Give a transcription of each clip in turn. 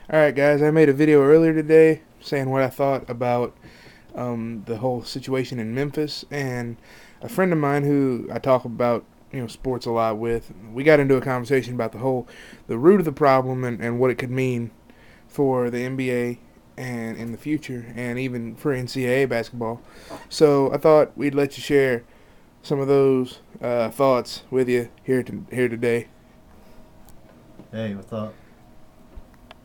Alright, guys, I made a video earlier today saying what I thought about the whole situation in Memphis, and a friend of mine who I talk about sports a lot with, we got into a conversation about the root of the problem and what it could mean for the NBA and in the future, and even for NCAA basketball. So I thought we'd let you share some of those thoughts with you here today. Hey, what's up?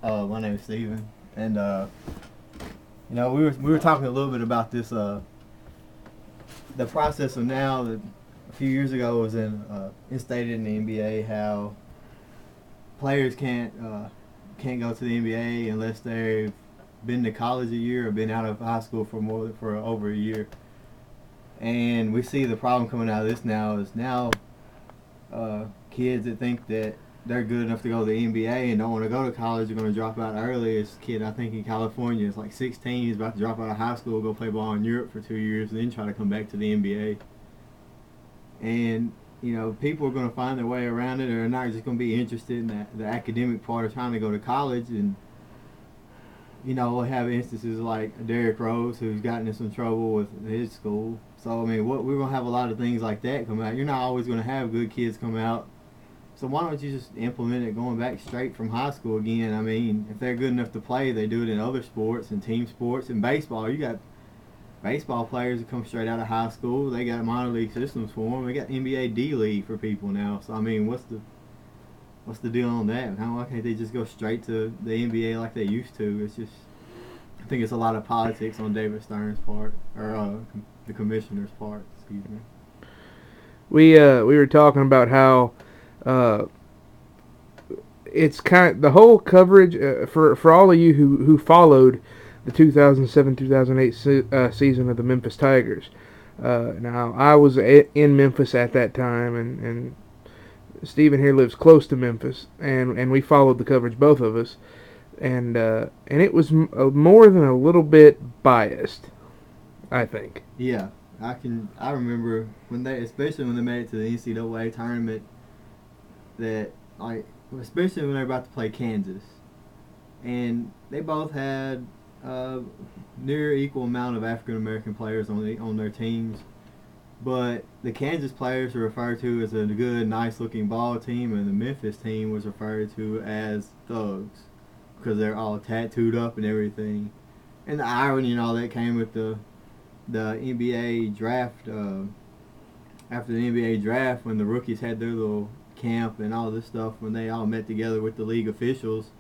My name is Steven, and we were talking a little bit about this. The process of now that a few years ago was instated in the NBA how players can't go to the NBA unless they've been to college a year or been out of high school for over a year. And we see the problem coming out of this now is kids that think that they're good enough to go to the NBA and don't want to go to college are going to drop out early. This kid, I think in California, is like 16. He's about to drop out of high school, go play ball in Europe for 2 years, and then try to come back to the NBA. And people are going to find their way around it, or they're not just going to be interested in the academic part of trying to go to college. And we'll have instances like Derrick Rose, who's gotten in some trouble with his school. So we're going to have a lot of things like that come out. You're not always going to have good kids come out. So why don't you just implement it going back straight from high school again? I mean, if they're good enough to play, they do it in other sports and team sports and baseball. You got baseball players that come straight out of high school. They got minor league systems for them. They got NBA D League for people now. So I mean, what's the deal on that? Why can't they just go straight to the NBA like they used to? It's just, I think it's a lot of politics on David Stern's part, or the commissioner's part. Excuse me. We were talking about how it's the whole coverage for all of you who followed the 2007-2008 season of the Memphis Tigers. Now I was in Memphis at that time, and Steven here lives close to Memphis, and we followed the coverage, both of us, and it was more than a little bit biased, I think. Yeah, I remember especially when they made it to the NCAA tournament, that especially when they're about to play Kansas, and they both had near equal amount of African American players on their teams, but the Kansas players were referred to as a good, nice looking ball team, and the Memphis team was referred to as thugs because they're all tattooed up and everything. And the irony and all that came with the NBA draft. After the NBA draft, when the rookies had their little camp and all this stuff, when they all met together with the league officials,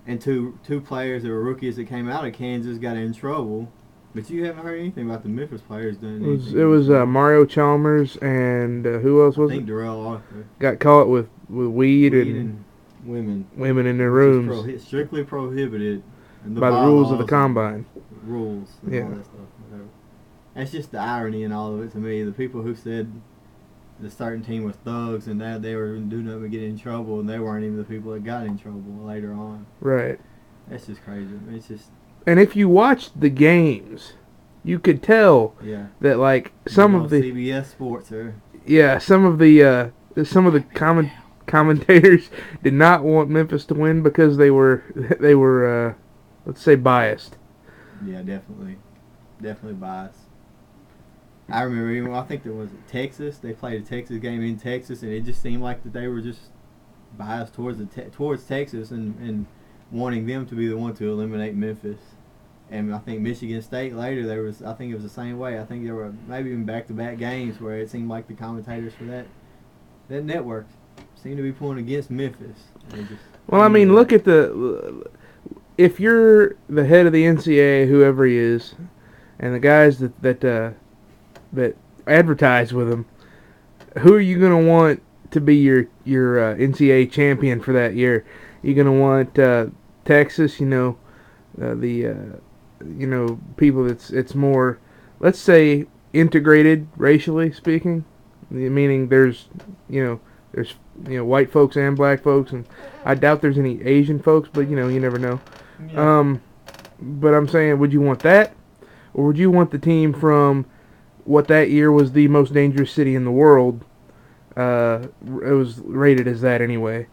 and two players that were rookies that came out of Kansas got in trouble. But you haven't heard anything about the Memphis players doing anything. It was Mario Chalmers and who else was it? I think Darrell Arthur got caught with weed and women in their rooms. Strictly prohibited by the rules of the combine. Rules and all that stuff. Whatever. That's just the irony in all of it to me. The people who said the certain team was thugs and that they were doing nothing to get in trouble, and they weren't even the people that got in trouble later on. Right. That's just crazy. It's just. And if you watched the games, you could tell that like some of the CBS Sports some of the commentators did not want Memphis to win because they were let's say biased. Yeah, definitely biased. I remember I think there was Texas. They played a Texas game in Texas, and it just seemed like that they were just biased towards Texas and wanting them to be the one to eliminate Memphis. And I think Michigan State later, I think it was the same way. I think there were maybe even back-to-back games where it seemed like the commentators for that network seemed to be pulling against Memphis. Well, I mean, look at if you're the head of the NCAA, whoever he is, and the guys that advertise with him, who are you going to want to be your NCAA champion for that year? You're going to want Texas, people it's more, let's say, integrated racially speaking, meaning there's white folks and black folks, and I doubt there's any Asian folks, but you never know. Yeah. But I'm saying, would you want that, or would you want the team from what that year was the most dangerous city in the world? It was rated as that anyway,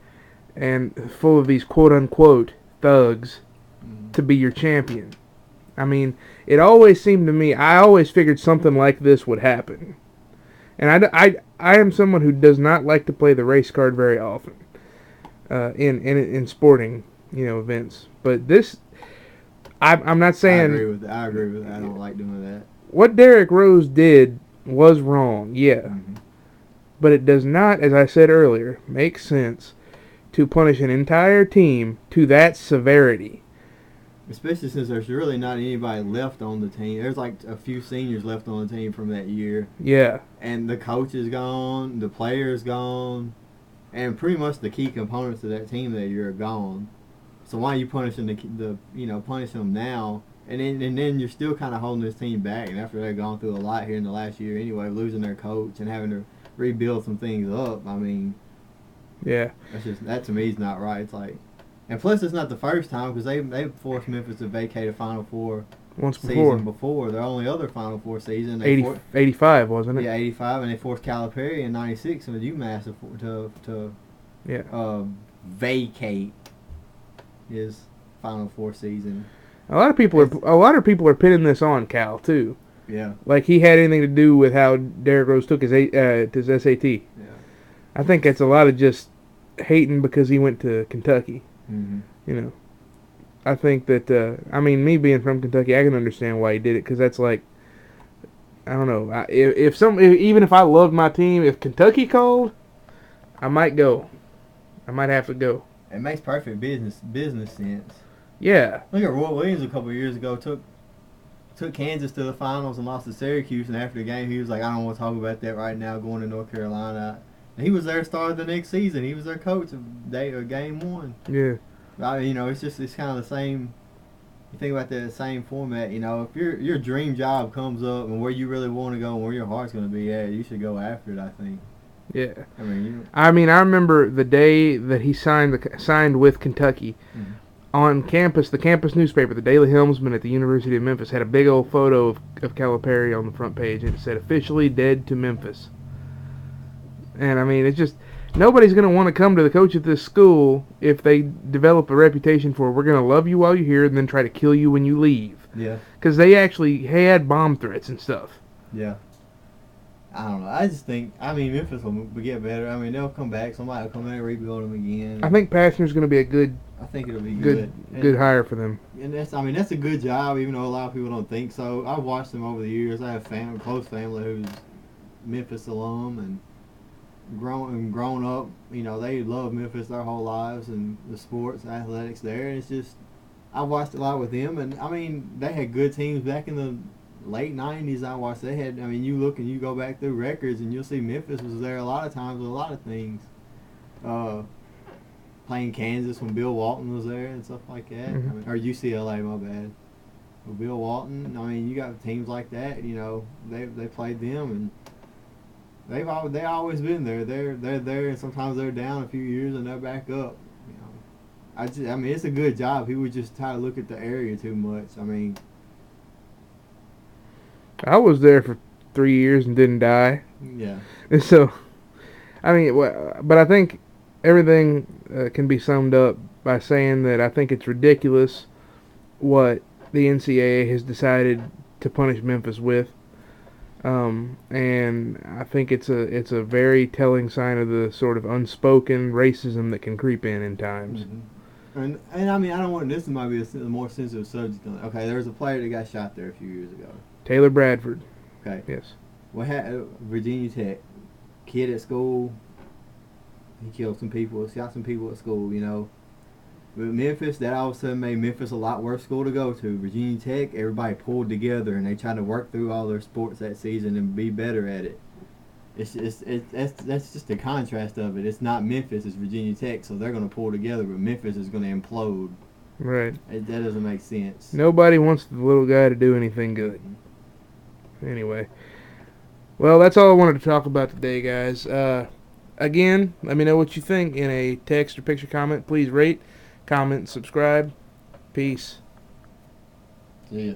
and full of these quote unquote thugs to be your champion. I mean, it always seemed to me, I always figured something like this would happen. And I am someone who does not like to play the race card very often in sporting, events. But this, I'm not saying... I agree with that. I don't like doing that. What Derrick Rose did was wrong, yeah. But it does not, as I said earlier, make sense to punish an entire team to that severity. Especially since there's really not anybody left on the team. There's like a few seniors left on the team from that year. Yeah. And the coach is gone, the player's gone, and pretty much the key components of that team that year are gone. So why are you punishing punishing them now? And then you're still kind of holding this team back. And after they've gone through a lot here in the last year anyway, losing their coach and having to rebuild some things up. I mean, yeah, that to me is not right. It's like, and plus it's not the first time because they forced Memphis to vacate a Final Four once season before. Their only other Final Four season, 85 wasn't it? Yeah, 85, and they forced Calipari in '96 with UMass to vacate his Final Four season. A lot of people are pinning this on Cal too. Yeah. Like he had anything to do with how Derrick Rose took his SAT. Yeah. I think it's a lot of just hating because he went to Kentucky. Mm-hmm. I think that, me being from Kentucky, I can understand why he did it because that's like, I don't know. Even if I loved my team, if Kentucky called, I might go. I might have to go. It makes perfect business sense. Yeah. Look at Roy Williams a couple of years ago took Kansas to the finals and lost to Syracuse, and after the game he was like, I don't want to talk about that right now, going to North Carolina. And he was their star the next season. He was their coach of game one. Yeah. It's kind of the same. You think about that same format. If your dream job comes up and where you really want to go and where your heart's going to be at, you should go after it, I think. Yeah. I remember the day that he signed with Kentucky. Mm-hmm. On campus, the campus newspaper, the Daily Helmsman at the University of Memphis, had a big old photo of Calipari on the front page, and it said, "Officially dead to Memphis." And, it's just, nobody's going to want to come to the coach at this school if they develop a reputation for, we're going to love you while you're here and then try to kill you when you leave. Yeah. Because they actually had bomb threats and stuff. Yeah. I don't know. I just think, Memphis will get better. They'll come back. Somebody will come in and rebuild them again. I think Pastner's going to be a good... I think it'll be good hire for them. And that's a good job, even though a lot of people don't think so. I've watched them over the years. I have close family who's Memphis alum and grown up. They love Memphis their whole lives and the sports, athletics there. And it's just, I watched a lot with them, and they had good teams back in the late '90s. I watched. They had. You look and you go back through records, and you'll see Memphis was there a lot of times with a lot of things. Playing Kansas when Bill Walton was there and stuff like that. Mm-hmm. Or UCLA, my bad. With Bill Walton, you got teams like that. They played them, and they always been there. They're there, and sometimes they're down a few years and they're back up. It's a good job. He would just try to look at the area too much. I was there for 3 years and didn't die. Yeah. And so, but I think everything can be summed up by saying that I think it's ridiculous what the NCAA has decided to punish Memphis with. And I think it's a very telling sign of the sort of unspoken racism that can creep in times. Mm-hmm. And I don't want this might be a more sensitive subject. Okay, there was a player that got shot there a few years ago. Taylor Bradford. Okay. Yes. Virginia Tech kid at school. He killed some people, shot some people at school. But Memphis, that all of a sudden made Memphis a lot worse school to go to. Virginia Tech, everybody pulled together and they tried to work through all their sports that season and be better at it. That's just the contrast of it. It's not Memphis, it's Virginia Tech, so they're going to pull together, but Memphis is going to implode. Right. That doesn't make sense. Nobody wants the little guy to do anything good. Anyway. Well, that's all I wanted to talk about today, guys. Again, let me know what you think in a text or picture comment. Please rate, comment, and subscribe. Peace. See ya.